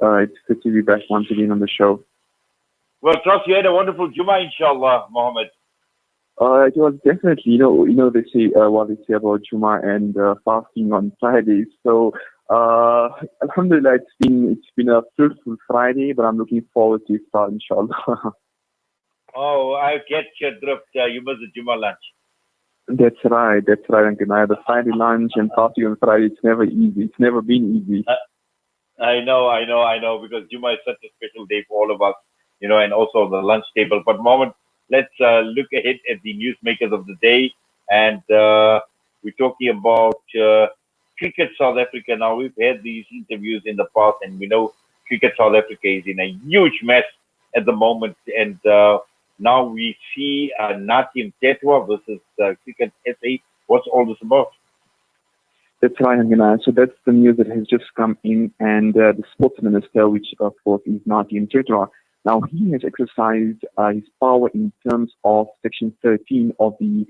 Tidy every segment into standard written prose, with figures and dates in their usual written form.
It's good to be back once again on the show. Well, trust you had a wonderful Jummah, inshallah, Mohammed. It was definitely, they say what they say about Juma and fasting on Fridays. So, Alhamdulillah, it's been a fruitful Friday, but I'm looking forward to Iftar, inshallah. Oh, I get your drift. You missed the Jummah lunch. That's right, Uncle. The Friday lunch and fasting on Friday, it's never easy. It's never been easy. I know, because Jummah is such a special day for all of us, and also the lunch table. But Mohammed, let's look ahead at the newsmakers of the day. And we're talking about Cricket South Africa. Now, we've had these interviews in the past, and we know Cricket South Africa is in a huge mess at the moment. And now we see Natim Tetwa versus Cricket SA. What's all this about? That's right, Angela. So that's the news that has just come in, and the sports minister, which of course is Natim Tetwa, now he has exercised his power in terms of Section 13 of the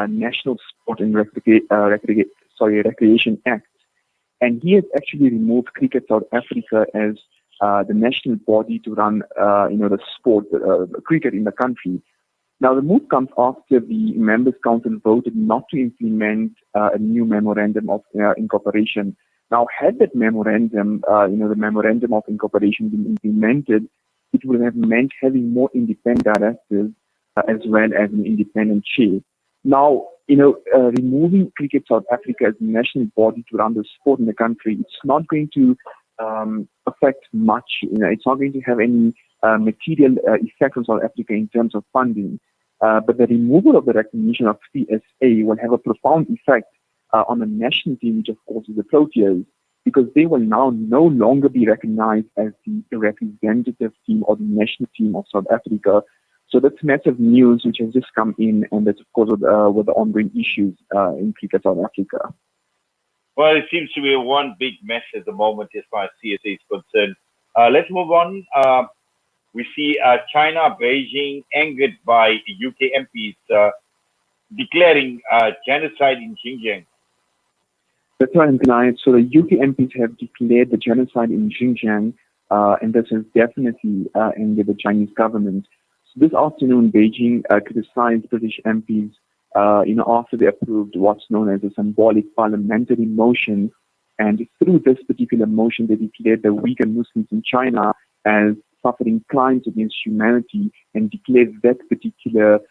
National Sport and Recreation Act, and he has actually removed Cricket South Africa as the national body to run, the sport, cricket in the country. Now, the move comes after the Members' Council voted not to implement a new memorandum of incorporation. Now, had that memorandum, the memorandum of incorporation been implemented, it would have meant having more independent directors as well as an independent chair. Now, removing Cricket South Africa as the national body to run the sport in the country, it's not going to affect much. It's not going to have any material effect on South Africa in terms of funding. But the removal of the recognition of CSA will have a profound effect on the national team, which of course is the Proteas, because they will now no longer be recognized as the representative team or the national team of South Africa. So that's massive news which has just come in, and that's of course with the ongoing issues in Cricket South Africa. Well, it seems to be one big mess at the moment as far as CSA is concerned. Let's move on. We see China, Beijing, angered by UK MPs declaring genocide in Xinjiang. That's right, Inayet. So the UK MPs have declared the genocide in Xinjiang, and this has definitely angered the Chinese government. So this afternoon, Beijing criticized British MPs, after they approved what's known as a symbolic parliamentary motion. And through this particular motion, they declared the Uyghur Muslims in China as suffering crimes against humanity and declared that particular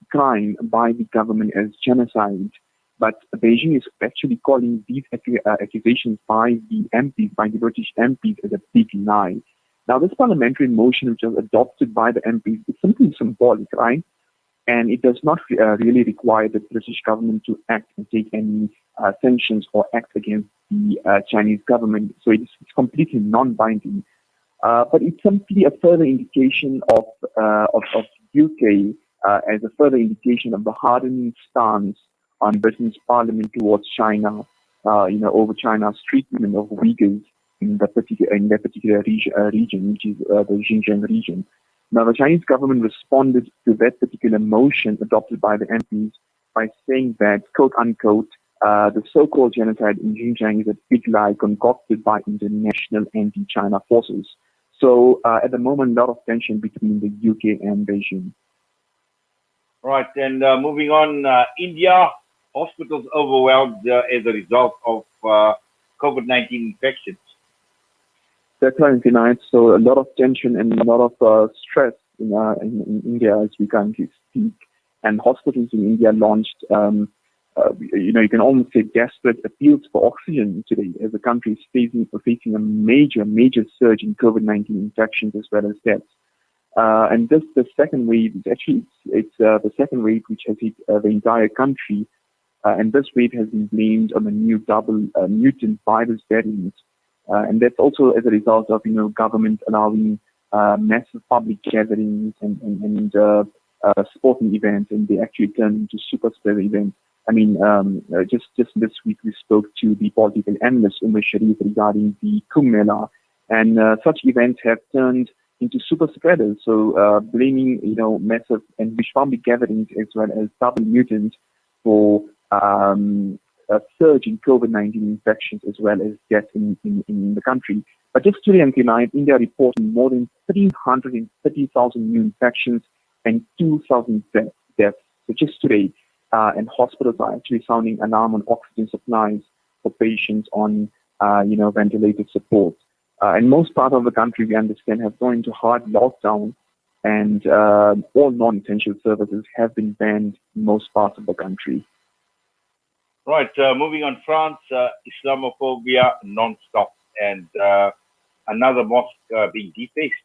crime by the government as genocide. But Beijing is actually calling these accusations by the MPs, by the British MPs, as a big lie. Now, this parliamentary motion, which was adopted by the MPs, is something symbolic, right? And it does not really require the British government to act and take any sanctions or act against the Chinese government. So it's completely non-binding. But it's simply a further indication of UK as a further indication of the hardening stance on Britain's parliament towards China, over China's treatment of Uyghurs in that particular region, which is the Xinjiang region. Now, the Chinese government responded to that particular motion adopted by the MPs by saying that, quote unquote, the so-called genocide in Xinjiang is a big lie concocted by international anti-China forces. So at the moment, a lot of tension between the UK and Beijing. Right, and moving on, India, hospitals overwhelmed as a result of COVID-19 infections. That's right, tonight. So a lot of tension and a lot of stress in India as we currently speak. And hospitals in India launched, you can almost say desperate appeals for oxygen today as the country is facing a major surge in COVID-19 infections as well as deaths. And this, the second wave, it's the second wave which has hit the entire country. And this wave has been blamed on the new double mutant virus variant. And that's also as a result of, government allowing massive public gatherings and sporting events, and they actually turn into super spreader events. I mean, just this week we spoke to the political analyst Umar Sharif regarding the Kumbh Mela, and such events have turned into super spreaders. So blaming, massive and public gatherings as well as double mutants for a surge in COVID-19 infections as well as deaths in the country. But just today and tonight, India reported more than 330,000 new infections and 2,000 deaths. So just today, and hospitals are actually sounding alarm on oxygen supplies for patients on, ventilated support. In most parts of the country, we understand, have gone into hard lockdown, and all non-essential services have been banned in most parts of the country. Right, moving on, France, Islamophobia non-stop, and another mosque being defaced.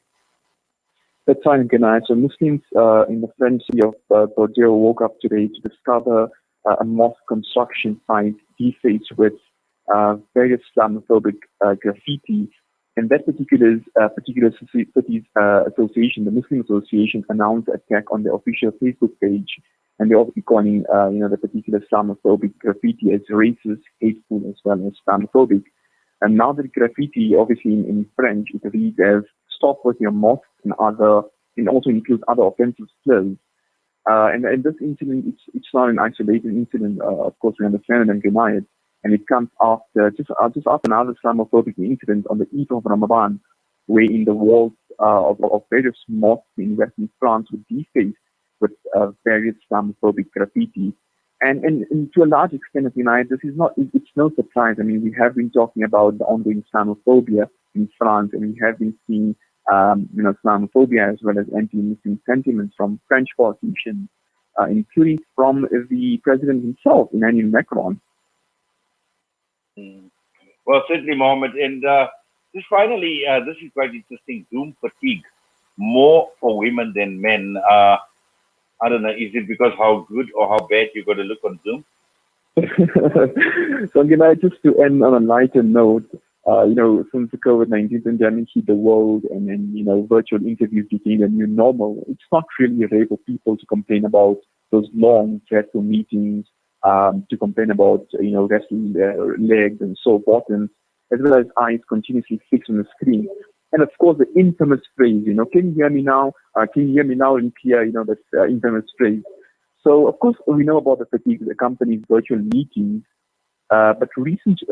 That's right, Ganai. So Muslims in the French city of Bordeaux woke up today to discover a mosque construction site defaced with various Islamophobic graffiti. And that particular city's association, the Muslim Association, announced the attack on their official Facebook page, and they're obviously calling the particular Islamophobic graffiti as racist, hateful, as well as Islamophobic. And now the graffiti, obviously in French, it reads as "Stop with your mosque" and also includes other offensive slurs. And this incident, it's not an isolated incident. Of course, we understand it and deny it. And it comes after just after another Islamophobic incident on the eve of Ramadan, where in the walls of various mosques in Western France were defaced with various Islamophobic graffiti. And to a large extent, this is not, it's no surprise. I mean, we have been talking about the ongoing Islamophobia in France, and we have been seeing, Islamophobia as well as anti-Muslim sentiments from French politicians, including from the president himself, Emmanuel Macron. Well, certainly, Mohammed. And just finally, this is quite interesting. Zoom fatigue, more for women than men. I don't know, is it because how good or how bad you got to look on Zoom? So, just to end on a lighter note, since the COVID-19 pandemic hit the world and then, virtual interviews became the new normal, it's not really rare for people to complain about those long, stressful meetings, to complain about, resting their legs and sore bottoms, as well as eyes continuously fixed on the screen. And of course, the infamous phrase, can you hear me now? Can you hear me now and clear, that infamous phrase. So, of course, we know about the fatigue that accompanies virtual meetings, but recent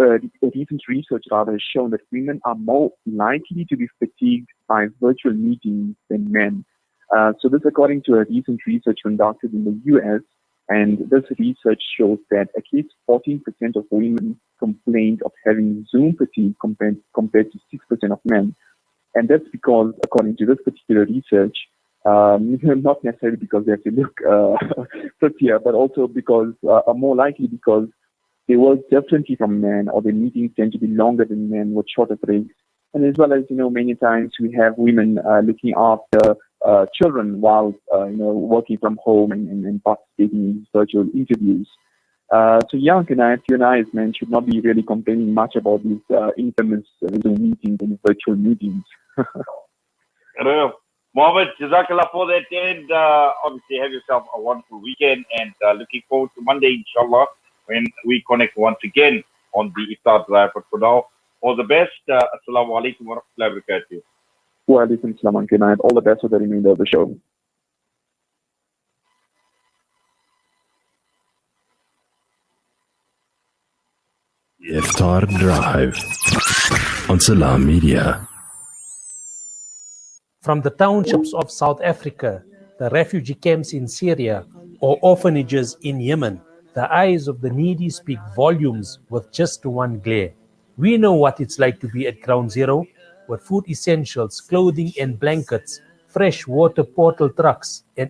research has shown that women are more likely to be fatigued by virtual meetings than men. So this according to a recent research conducted in the US, and this research shows that at least 14% of women complained of having Zoom fatigue compared to 6% of men. And that's because, according to this particular research, not necessarily because they have to look prettier, but also because are more likely because they work differently from men, or their meetings tend to be longer than men with shorter breaks. And as well as, many times we have women looking after children while, working from home and participating in virtual interviews. So yeah, you and I, as men, should not be really complaining much about these infamous Zoom meetings and virtual meetings. Mohammed, Jazakallah for that. And obviously, have yourself a wonderful weekend, and looking forward to Monday, inshallah, when we connect once again on the Iftar Drive. But for now, all the best. Assalamu alaikum wa rahmatullahi wa barakatuh. Wa alaikum salam, and all the best for the remainder of the show. Iftar Drive on Salam Media. From the townships of South Africa, the refugee camps in Syria, or orphanages in Yemen, the eyes of the needy speak volumes with just one glare. We know what it's like to be at ground zero, with food essentials, clothing and blankets, fresh water portal trucks, and